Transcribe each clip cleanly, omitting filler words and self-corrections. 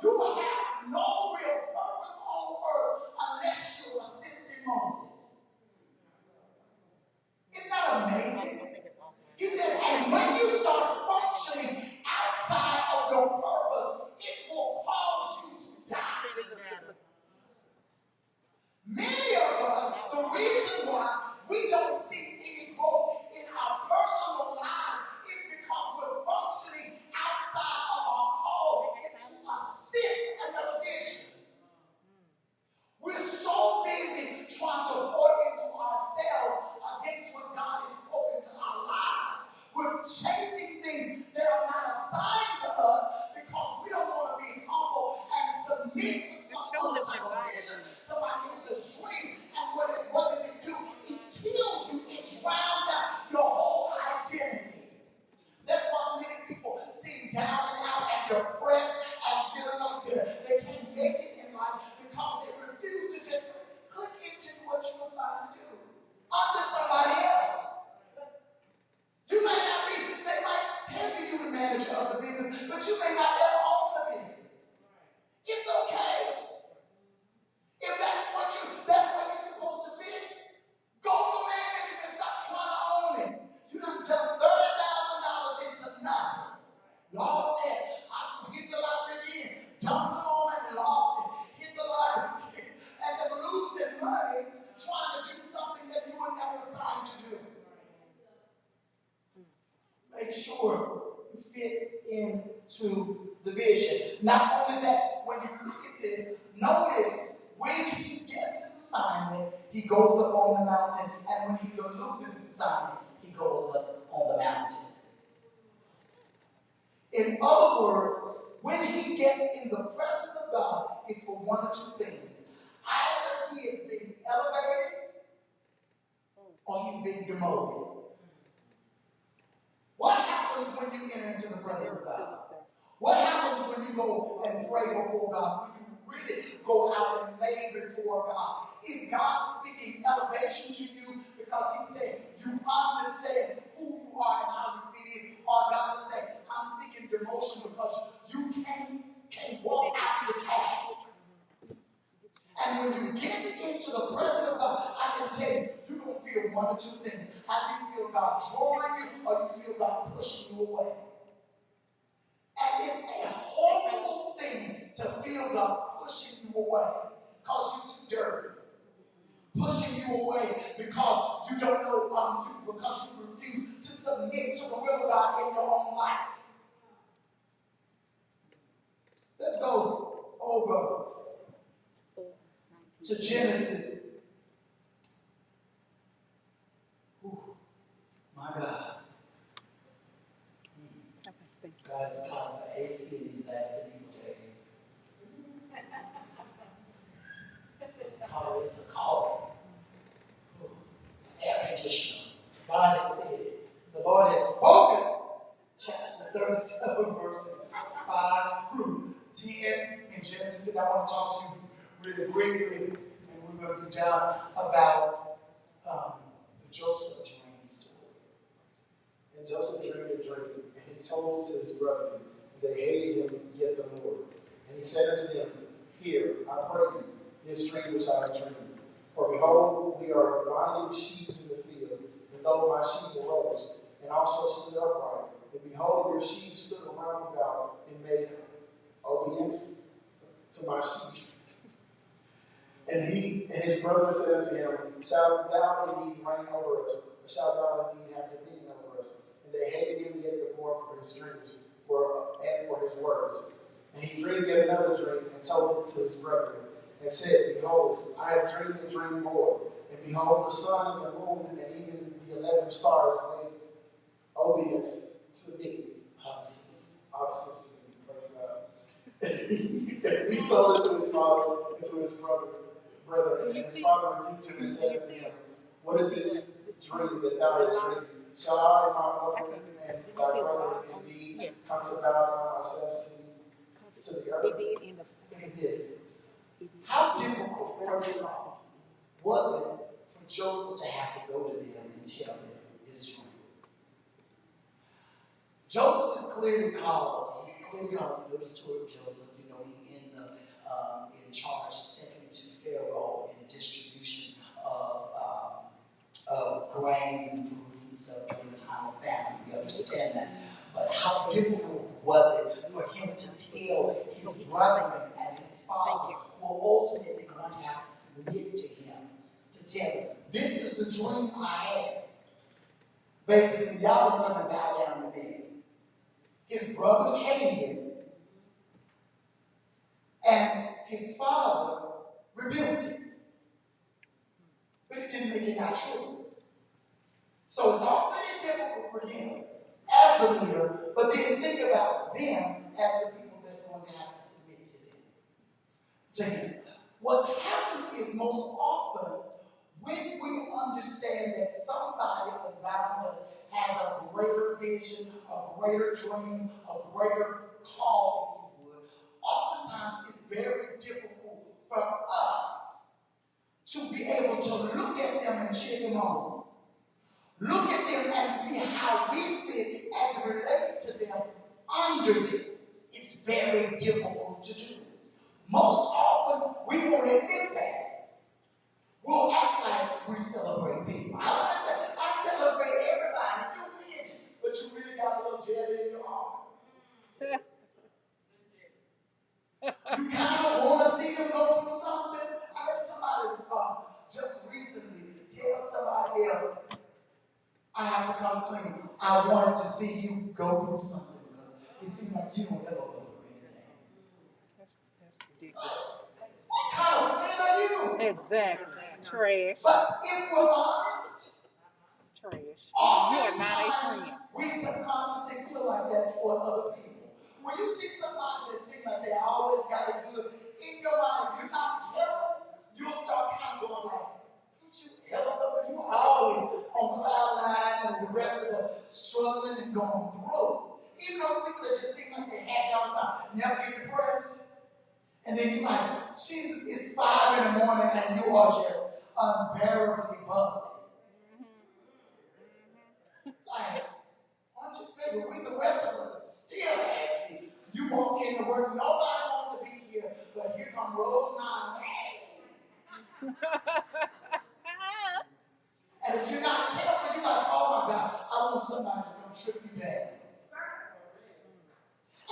you have no real purpose on earth unless you assisted Moses. Isn't that amazing? He says, and when you start functioning outside of your purpose, it will cause you to die. Many of us, the reason why we don't see any growth in our personal life is because we're functioning outside of our call to assist another vision. We're so busy trying to pour into ourselves against what God has spoken to our lives. We're chasing things that are not assigned to us because we don't want to be humble and submit to some other type of vision. Somebody else's dream, and what does it do? It kills you. It drowns out your whole identity. That's why many people seem down and out and depressed and feeling like they can't make it in life because they refuse to just click into what you assigned to do under somebody else. You may not be, they might tell you you're the manager of the business, but you may not ever own the business. It's okay. If that's where you're supposed to fit, go to management and stop trying to own it. You done dumped $30,000 into nothing. Lost it. I hit the lottery again. Dumped some more money, lost it. Hit the lottery again. And just losing money trying to do something that you were never assigned to do. Make sure you fit into the vision. Not only that, when you look at this, notice when he gets his assignment, he goes up on the mountain, and when he's loses his assignment, he goes up on the mountain. In other words, when he gets in the presence of God, it's for one or two things. Either he is being elevated or he's being demoted. What happens when you enter into the presence of God? What happens when you go and pray before God? When you really go out and lay before God? Is God speaking elevation to you because he said you understand who you are and how you fit in? Or God is saying, I'm speaking demotion because you can't walk out the task. And when you get into the presence of God, I can tell you, you're going to feel one or two things. Either you feel God drawing you or you feel God pushing you away. And it's a horrible thing to feel God pushing you away because you're too dirty. Pushing you away because you don't know, because you refuse to submit to the will of God in your own life. Let's go over to Genesis. Ooh, my God. God is calling for AC in these last 2 days. It's a calling. Air conditioner. God has said it. The Lord has spoken. Chapter 37, verses 5 through 10 in Genesis. And I want to talk to you really briefly, and we're going to be down about the Joseph dream story. And Joseph dreamed a dream, and he told to his brethren, and they hated him yet the more. And he said unto them, Hear, I pray you, this dream which I have dreamed. For behold, we are dividing sheep in the field, and lo, my sheep arose, and also stood upright. And behold, your sheep stood around about, and made obedience to my sheep. And he and his brother said unto him, Shalt thou indeed reign over us, or shalt thou indeed have dominion over us? And they hated him yet the more for his dreams, and for his words. And he dreamed yet another dream, and told it to his brethren, and said, Behold, I have dreamed a dream more. And behold, the sun and the moon, and even the 11 stars made obedience to me. Opposites to me, praise God. And he told it to his father and to his brother. And his father rebuked him and said to him, What is this dream that thou hast dreamed? Shall I and my brother and thy brother indeed come to bow down ourselves to the earth? Look at this. How difficult, first of all, was it for Joseph to have to go to them and tell them his dream? Joseph is clearly called. He's clearly called. You know the story of Joseph. You know he ends difficult was it for him to tell his brethren and his father were ultimately going to have to submit to him, to tell him, this is the dream I had. Basically, y'all are going to bow down to me. His brothers hated him. And his father rebuked him. But it didn't make it not true. So it's already difficult for him as the leader, but then think about them as the people that's going to have to submit to him. What happens is most often when we understand that somebody around us has a greater vision, a greater dream, a greater call, if you would, oftentimes it's very difficult for us to be able to look at them and cheer them on. Look at them and see how we fit as it relates to them under them. It's very difficult to do. Most often, we won't admit that. We'll act like we celebrate people. I celebrate everybody, you win, but you really got a little jelly in your heart. You kind of want to see them go through something. I heard somebody just recently tell somebody else, I have to come clean. I wanted to see you go through something because it seems like you don't ever go through anything. That's ridiculous. What kind of man are you? Exactly. Trash. But if we're honest, trash. You are not a friend. We subconsciously feel like that toward other people. When you see somebody that seems like they always got it good, in your mind, if you're not careful, you'll start kind of going like, you ever go? You always on cloud nine and the rest of us struggling and going through. Even those people that just seem like they happy all the time, never get depressed. And then you like, Jesus, it's 5 in the morning and you are just unbearably bubbly. Like, aren't you figure we the rest of us are still asking. You walk into work, nobody wants to be here, but here come Rose 9. Hey. And if you're not careful, you're like, oh my God, I want somebody to come trip you down.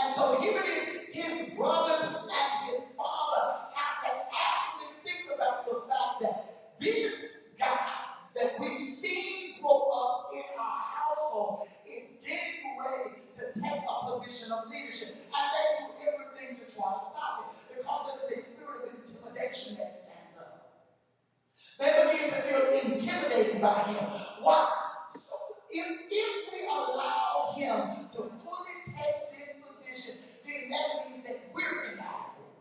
And so here it is, his brothers and his father have to actually think about the fact that this guy that we've seen grow up in our household is getting ready to take a position of leadership. And they do everything to try to stop it because there is a spirit of intimidation that stands up. They begin to feel intimidated by him. Why? So if we allow him to fully take this position, then that means that we're inadequate.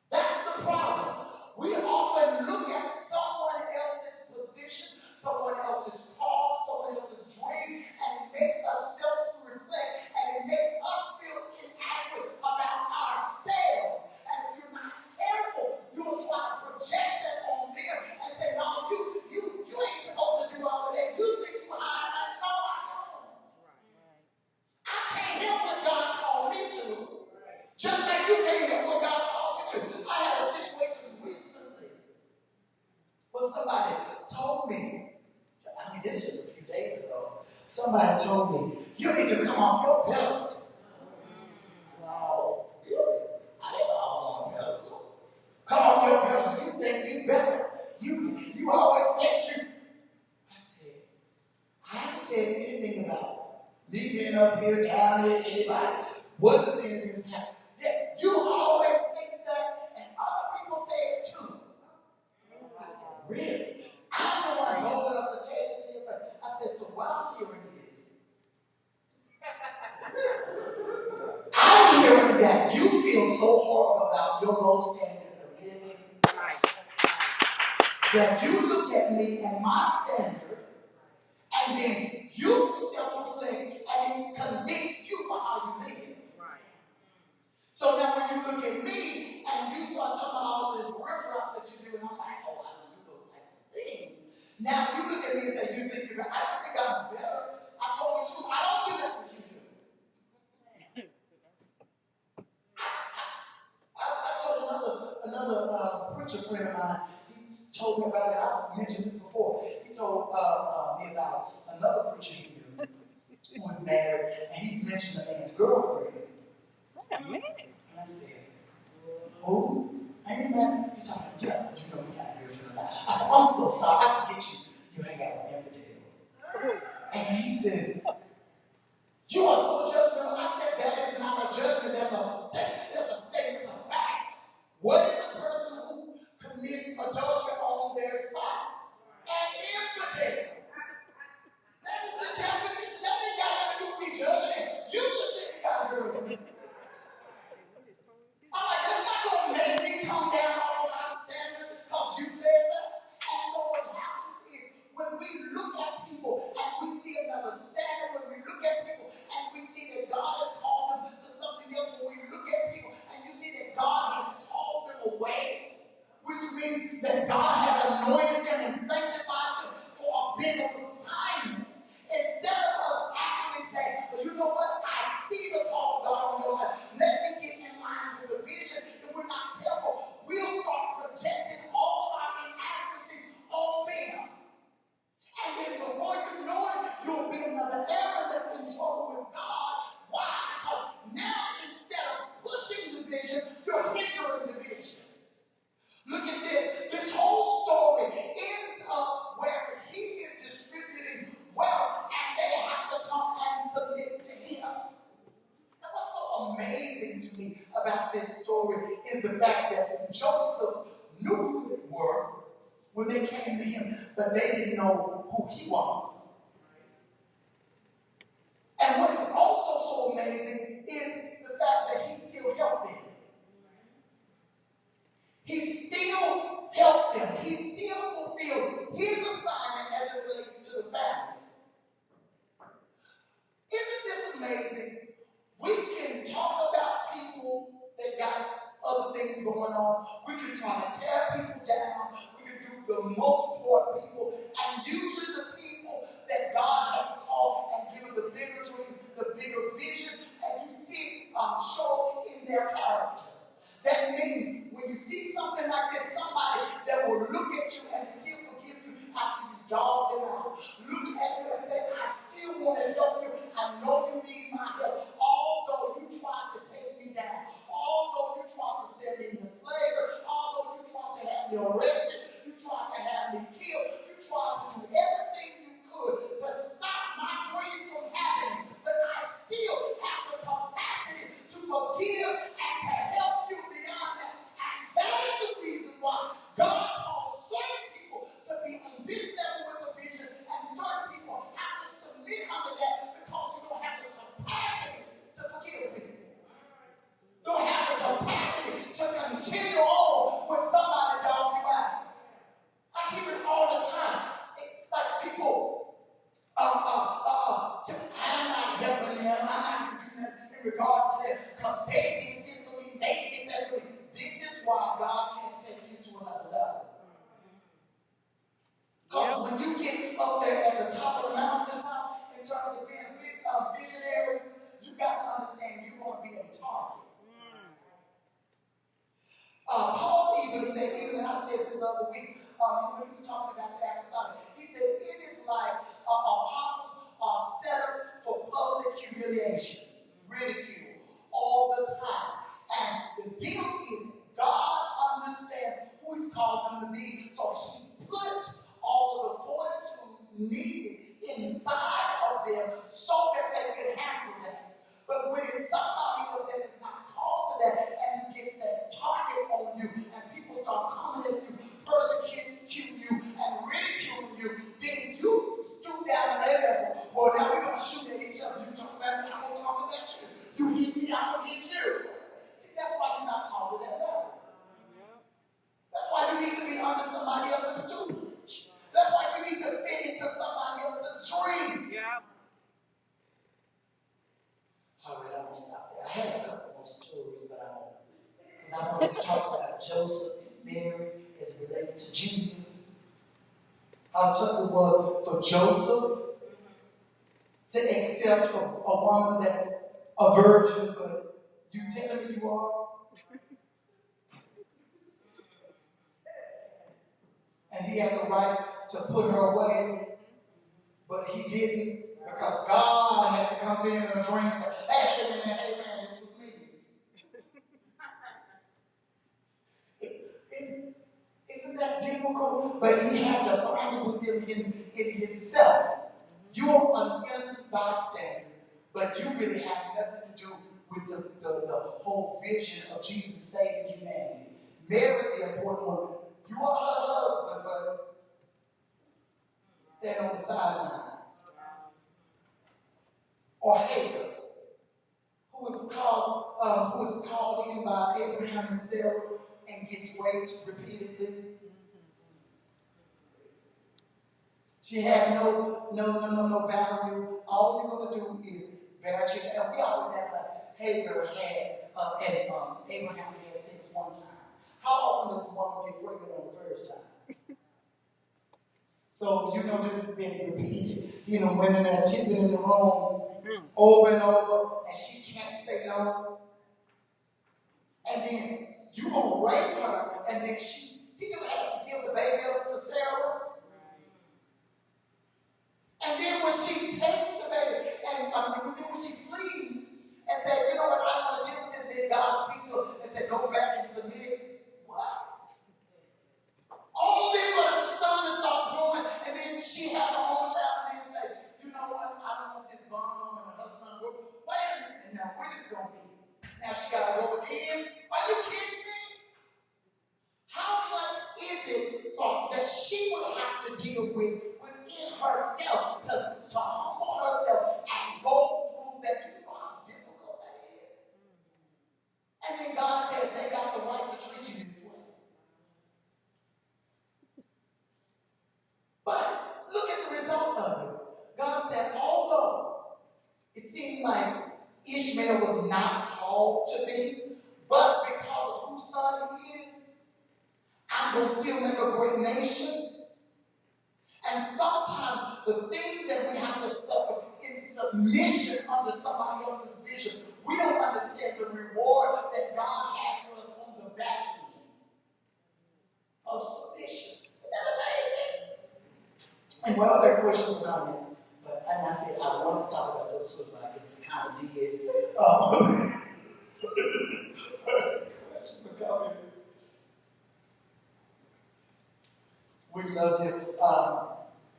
That's the problem. We often look at someone else's position, someone else's call, someone else's dream, and it makes us self-reflect, and it makes us feel inadequate about ourselves. And if you're not careful, you'll try to project that on them and say, no, you ain't supposed to do all of that. You think you hide. No, I don't. I can't help what God called me to. Just like you can't help what God called me to. I had a situation recently where somebody told me, I mean, this was just a few days ago, somebody told me, you need to come off your pedestal. I said, oh, really? I didn't know I was on a pedestal. Come off your pedestal. You think you better. You always think you. I said, I haven't said anything about me being up here, down here, anybody. What does any of this happen? Yeah, you always think that, and other people say it too. I said, really? I'm the one bold enough to tell you to your face. I said, so what I'm hearing is, I'm hearing that you feel so horrible about your low standard of living that you look at me and my standard, and then you self-reflect and it convicts you for how you live. So now when you look at me and you start talking about all this riffraff that you do, and I'm like, oh, I don't do those types of things. Now you look at me and say, you think you're better. I don't think I'm better. I told you the truth. I don't do that what you do. I told another preacher friend of mine, he told me about it. I mentioned this before. He told me about another preacher he knew who was married, and he mentioned the man's girlfriend. Wait a minute. And I said, who? I ain't married. He's like, yeah, you know, we got a girlfriend. I said, I'm so sorry. I can get you. You hang out with infidels. And he says, you are so judgmental. I said, that is not a judgment. That's a statement. It's a fact. What is a person who commits adultery on their spouse? An infidel. That is the definition. That ain't got nothing to do with me judging it. You just said you got a girlfriend. I'm like, that's not going to make me come down all on my standard because you said that. And so what happens is when we look at people and we see another standard, when we look at people and we see that God has called them to something else, when we look at people and you see that God has called them away, which means that God has anointed them and sanctified them for a bigger assignment. Instead of us actually saying, well, you know what? I see the call of God on your life. Let me get in line with the vision. If we're not careful, we'll start projecting all of our inadequacies on them. And then before you know it, you'll be another era that's in trouble with God. Why? Because now instead of pushing the vision, you're hindering the vision. Look at this. This whole story ends up where he is distributing wealth and they have to come and submit to him. Now, what's so amazing to me about this story is the fact that Joseph knew who they were when they came to him, but they didn't know who he was. And what is also so amazing is the fact that he still helped them. He still helped them. He still fulfilled his assignment as it relates to the family. Isn't this amazing? We can talk about people that got other things going on. We can try to tear people down. We can do the most toward people. And usually the people that God has called and given the bigger dream, the bigger vision, and you see show in their character. That means when you see something like this, somebody that will look at you and still forgive you after you dog them out. Look at you and say, I still want to help you. I know you need my help. Although you tried to take me down, although you tried to send me into slavery, although you tried to have me arrested, you tried to have me killed, you tried to do everything you could to stop my dream from happening. But I still have the capacity to forgive and to help you beyond that. And that is the reason why God calls certain people to be on this level with a vision, and certain people have to submit under that because you don't have the capacity to forgive people. Don't have the capacity to continue on when somebody dog you out. I hear it all the time. Like people, I'm not helping them. I'm not doing that in regards to them because they did this for me, they did that for me. This is why God can't take you to another level. Because when you get up there at the top of the mountaintop in terms of being a visionary, you've got to understand you're going to be a target. Paul even said, even I said this other week, when he was talking about the apostolic, he said, it is like apostles are set up for public humiliation, ridicule, all the time. And the deal is, God understands who he's called them to be, so he put all of the fortitude needed inside of them so that they could handle that. But when it's somebody else that is not called to that, and you get that target on you, and people start coming at you, persecuting you, and ridiculing you, then you stoop down to their level. Well, now we're going to shoot at each other. You talk about me, I'm going to talk about you. You hit me, I'm going to hit you. See, that's why you're not called to that level. That's why you need to be under somebody else's tutelage. That's why you need to fit into somebody else's dream. Yeah. All right, I'm going to stop there. I had a couple more stories, but I won't. Because I wanted to talk about Joseph and Mary as it relates to Jesus. How tough it was for Joseph to accept a woman that's a virgin, but you telling me you are? And he had the right to put her away, but he didn't. Because God had to come to him in a dream and say, hey man, this was me. Isn't that difficult? But he had to find it within in himself. You are an innocent bystander, but you really have nothing to do with the whole vision of Jesus saving humanity. Mary's the important one. You are her husband, but stand on the sideline. Or Hagar, who was called in by Abraham and Sarah and gets raped repeatedly. She had no value. All you're going to do is bear children. And we always have like Hagar had, and Abraham had sex one time. How often does a woman get pregnant on the first time? So, this has been repeated. Women are tipping in the room over and over, and she can't say no. And then you gonna rape her, and then she still has to give the baby up to Sarah. And then when she takes the baby, and then when she flees and says, you know what, I want to deal with this, then God speaks to her and said, go back and submit. What? Only for the son to start growing, and then she had her own child, and then say, you know what, I don't want this bond woman and her son. Wait a minute, now when is it going to be? Now she got to go again? Are you kidding me? How much is it that she would have to deal with within herself to humble herself and go through that? You know how difficult that is? And then God said they got the right to treat you this way. But look at the result of it. God said, although it seemed like Ishmael was not called to be, but because of whose son he is, I'm going to still make a great nation. And sometimes the things that we have to suffer in submission under somebody else's vision, we don't understand the reward that God has for us on the back end of submission. Isn't that amazing? And well, there are questions and comments, and I said I wanted to talk about those two, but I guess I kind of did. Questions and comments. We love you.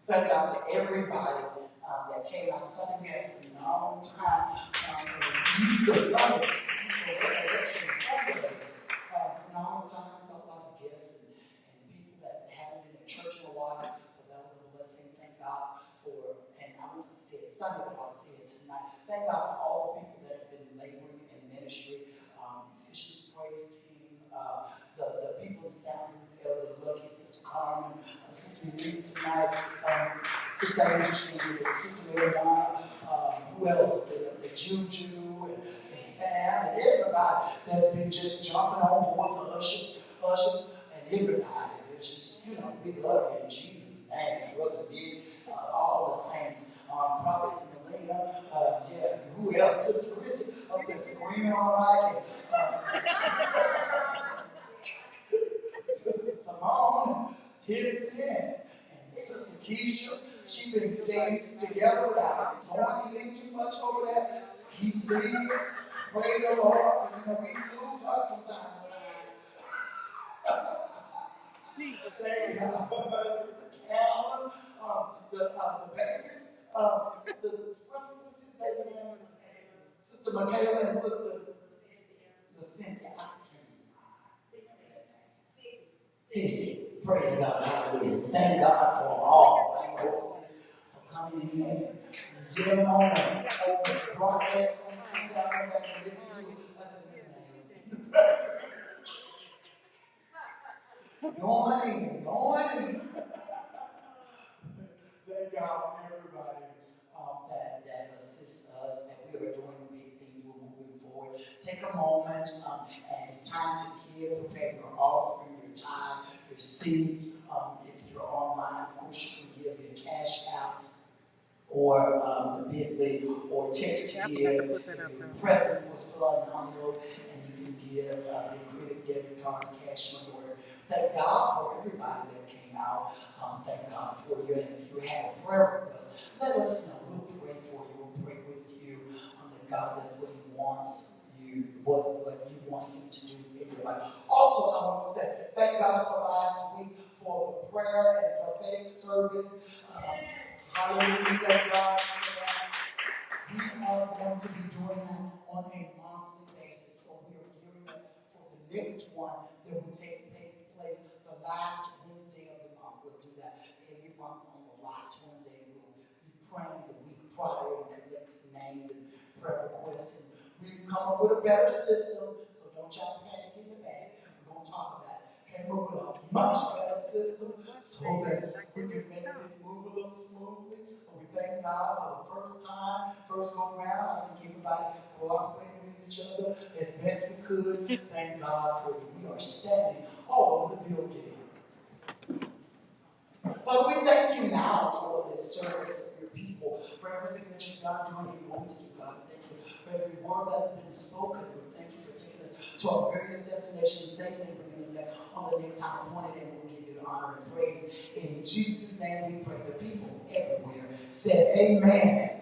Thank God for everybody that came out Sunday. We had a long time. Easter Sunday, Easter Resurrection Sunday. Long time, so a lot of guests and people that haven't been in church in a while. So that was a blessing. Thank God for, and I want to say it Sunday, but I'll say it tonight. Thank God for all the people that have been laboring in ministry. Musicians, praise team, the people in sound, Elder Lucky, Sister Carmen, Sister Denise tonight, Sister Angel, Sister Mariana, who else? The Juju and Sam and everybody that's been just jumping on board, the ushers and everybody. It's just, we love you in Jesus' name. Brother Dick, all the saints, Prophetess Melina, who else? Sister Christy up there screaming on the mic. Sister Simone, Tiffany, and Sister Keisha. She's been staying together without going in too much over there. Just keep singing. Praise the Lord. We lose her from time to time. Thank God. Sister Calvin, the babies, what's his baby name? Sister Michaela and Sister Cynthia. Sissy. Praise God. Hallelujah. Thank God for all. Thank you for coming in and getting on the broadcast on the CD. I come back and listen to. I said, listen, going in. Thank God for everybody that assists us, and we are doing big things. We're moving forward. Take a moment, and it's time to give. Prepare your offering, your time, your seed. If you're online, of course, you can give your cash out or the Bitly or text to give. If your present was full of an envelope, and you can give your credit, debit card, cash money order. Thank God for everybody that came out. Thank God for you. And if you have a prayer request, let us know. We'll pray continue to do in your life. Also, I want to say thank God for last week for the prayer and prophetic service. Hallelujah, thank God for that. We are going to be doing that on a monthly basis. So we are gearing up for the next one that will take place the last Wednesday of the month. We'll do that every month on the last Wednesday. We'll be praying the week prior and collecting names and prayer requests. And we've come up with a better system, so don't y'all panic in the back. We're going to talk about it. Came up with a much better system so that we can make this move a little smoothly. We thank God for the first go round. I think everybody cooperated with each other as best we could. Thank God for you. We are standing all over the building. Father, we thank you now for this service of your people, for everything that you've done, doing, and going to do, God. Thank you for every word that's been spoken. We thank you for taking us to our various destinations, safely bringing us back on the next time appointed, and we'll give you the honor and praise. In Jesus' name we pray. The people everywhere said amen.